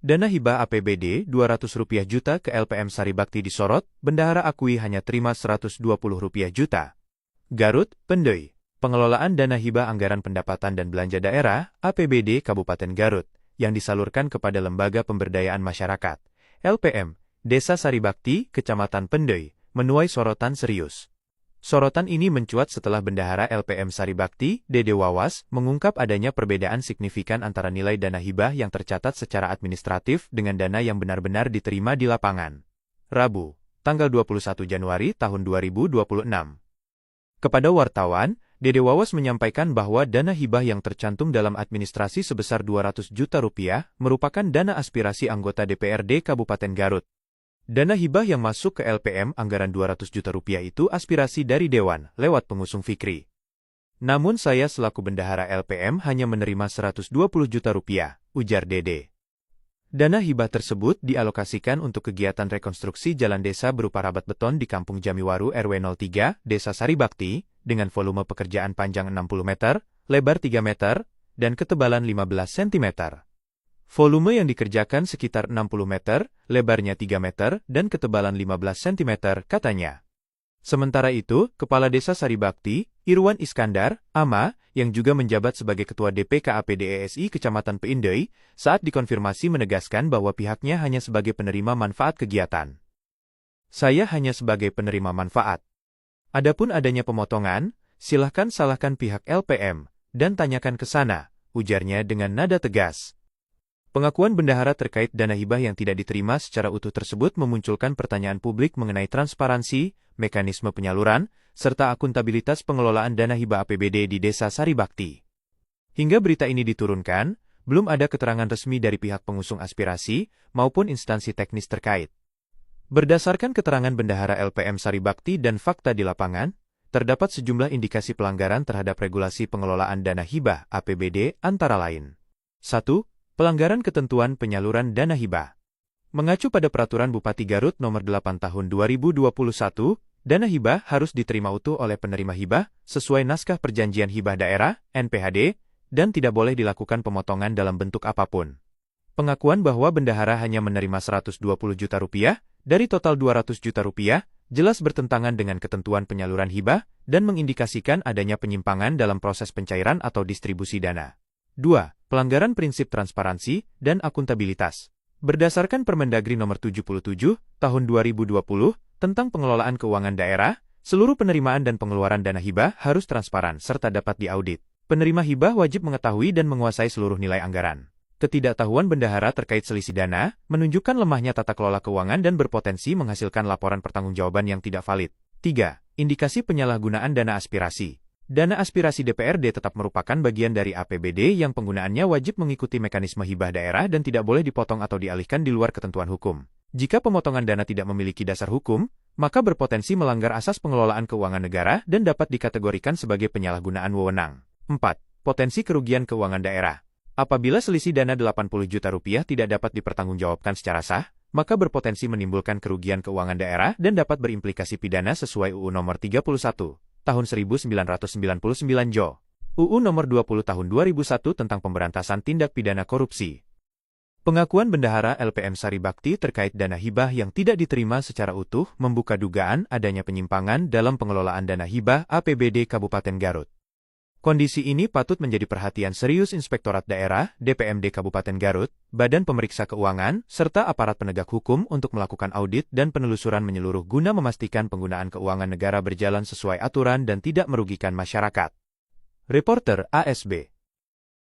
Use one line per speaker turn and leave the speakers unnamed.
Dana hibah APBD Rp200 juta ke LPM Saribakti disorot, bendahara akui hanya terima Rp120 juta. Garut, Pendoi. Pengelolaan dana hibah anggaran pendapatan dan belanja daerah, APBD Kabupaten Garut, yang disalurkan kepada Lembaga Pemberdayaan Masyarakat, LPM, Desa Saribakti, Kecamatan Pendoi, menuai sorotan serius. Sorotan ini mencuat setelah Bendahara LPM Saribakti, Dede Wawas, mengungkap adanya perbedaan signifikan antara nilai dana hibah yang tercatat secara administratif dengan dana yang benar-benar diterima di lapangan. Rabu, tanggal 21 Januari tahun 2026. Kepada wartawan, Dede Wawas menyampaikan bahwa dana hibah yang tercantum dalam administrasi sebesar Rp200 juta merupakan dana aspirasi anggota DPRD Kabupaten Garut. Dana hibah yang masuk ke LPM anggaran Rp200 juta itu aspirasi dari Dewan, lewat pengusung Fikri. Namun saya selaku bendahara LPM hanya menerima Rp120 juta, ujar Dede. Dana hibah tersebut dialokasikan untuk kegiatan rekonstruksi jalan desa berupa rabat beton di Kampung Jamiwaru RW 03, Desa Saribakti, dengan volume pekerjaan panjang 60 meter, lebar 3 meter, dan ketebalan 15 cm. Volume yang dikerjakan sekitar 60 meter, lebarnya 3 meter, dan ketebalan 15 cm, katanya. Sementara itu, Kepala Desa Saribakti, Irwan Iskandar, AMA, yang juga menjabat sebagai Ketua DPK APDESI Kecamatan Pendoi, saat dikonfirmasi menegaskan bahwa pihaknya hanya sebagai penerima manfaat kegiatan. Saya hanya sebagai penerima manfaat. Adapun adanya pemotongan, silahkan salahkan pihak LPM, dan tanyakan ke sana, ujarnya dengan nada tegas. Pengakuan bendahara terkait dana hibah yang tidak diterima secara utuh tersebut memunculkan pertanyaan publik mengenai transparansi, mekanisme penyaluran, serta akuntabilitas pengelolaan dana hibah APBD di Desa Saribakti. Hingga berita ini diturunkan, belum ada keterangan resmi dari pihak pengusung aspirasi maupun instansi teknis terkait. Berdasarkan keterangan bendahara LPM Saribakti dan fakta di lapangan, terdapat sejumlah indikasi pelanggaran terhadap regulasi pengelolaan dana hibah APBD antara lain. 1. Pelanggaran ketentuan penyaluran dana hibah. Mengacu pada Peraturan Bupati Garut Nomor 8 Tahun 2021, dana hibah harus diterima utuh oleh penerima hibah sesuai naskah perjanjian hibah daerah (NPHD) dan tidak boleh dilakukan pemotongan dalam bentuk apapun. Pengakuan bahwa bendahara hanya menerima Rp120 juta dari total Rp200 juta jelas bertentangan dengan ketentuan penyaluran hibah dan mengindikasikan adanya penyimpangan dalam proses pencairan atau distribusi dana. 2. Pelanggaran prinsip transparansi dan akuntabilitas. Berdasarkan Permendagri Nomor 77, Tahun 2020, tentang pengelolaan keuangan daerah, seluruh penerimaan dan pengeluaran dana hibah harus transparan serta dapat diaudit. Penerima hibah wajib mengetahui dan menguasai seluruh nilai anggaran. Ketidaktahuan bendahara terkait selisih dana menunjukkan lemahnya tata kelola keuangan dan berpotensi menghasilkan laporan pertanggungjawaban yang tidak valid. 3. Indikasi penyalahgunaan dana aspirasi. Dana aspirasi DPRD tetap merupakan bagian dari APBD yang penggunaannya wajib mengikuti mekanisme hibah daerah dan tidak boleh dipotong atau dialihkan di luar ketentuan hukum. Jika pemotongan dana tidak memiliki dasar hukum, maka berpotensi melanggar asas pengelolaan keuangan negara dan dapat dikategorikan sebagai penyalahgunaan wewenang. 4. Potensi kerugian keuangan daerah. Apabila selisih dana Rp80 juta tidak dapat dipertanggungjawabkan secara sah, maka berpotensi menimbulkan kerugian keuangan daerah dan dapat berimplikasi pidana sesuai UU Nomor 31. Tahun 1999 JO, UU Nomor 20 Tahun 2001 tentang Pemberantasan Tindak Pidana Korupsi. Pengakuan bendahara LPM Saribakti terkait dana hibah yang tidak diterima secara utuh membuka dugaan adanya penyimpangan dalam pengelolaan dana hibah APBD Kabupaten Garut. Kondisi ini patut menjadi perhatian serius Inspektorat Daerah (DPMD) Kabupaten Garut, Badan Pemeriksa Keuangan, serta aparat penegak hukum untuk melakukan audit dan penelusuran menyeluruh guna memastikan penggunaan keuangan negara berjalan sesuai aturan dan tidak merugikan masyarakat. Reporter ASB